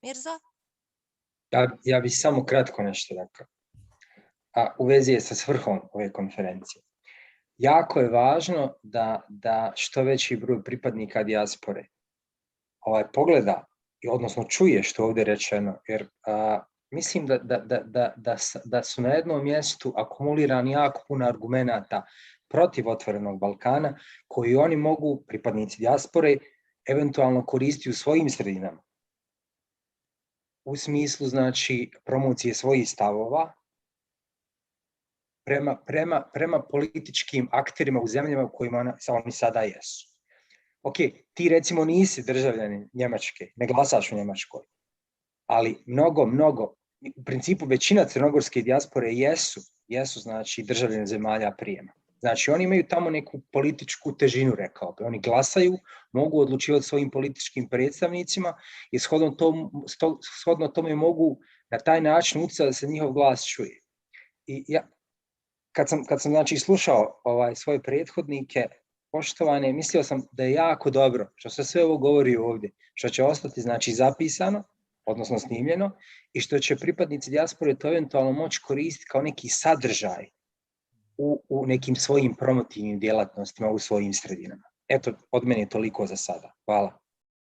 Mirza? Ja bih samo kratko nešto rekao. A u vezi je sa svrhom ove konferencije. Jako je važno da što veći broj pripadnika dijaspore pogleda, odnosno čuje što je ovdje rečeno, jer mislim da su na jednom mjestu akumulirani jako puno argumenata protiv Otvorenog Balkana, koji oni mogu, pripadnici dijaspore, eventualno koristiti u svojim sredinama. U smislu, znači, promocije svojih stavova prema političkim akterima u zemljama u kojima oni sada jesu. Ok, ti recimo nisi državljanin Njemačke, ne glasaš u Njemačkoj, ali mnogo, u principu većina crnogorske dijaspore jesu znači državljani zemalja prijema. Znači oni imaju tamo neku političku težinu, rekao bi. Oni glasaju, mogu odlučivati svojim političkim predstavnicima i shodno tome mogu na taj način utjecati da se njihov glas čuje. I ja, kad sam znači slušao svoje prethodnike, poštovane, mislio sam da je jako dobro što se sve ovo govori ovdje, što će ostati znači zapisano, odnosno snimljeno, i što će pripadnici dijaspore to eventualno moći koristiti kao neki sadržaj u nekim svojim promotivnim djelatnostima u svojim sredinama. Eto, od mene je toliko za sada. Hvala.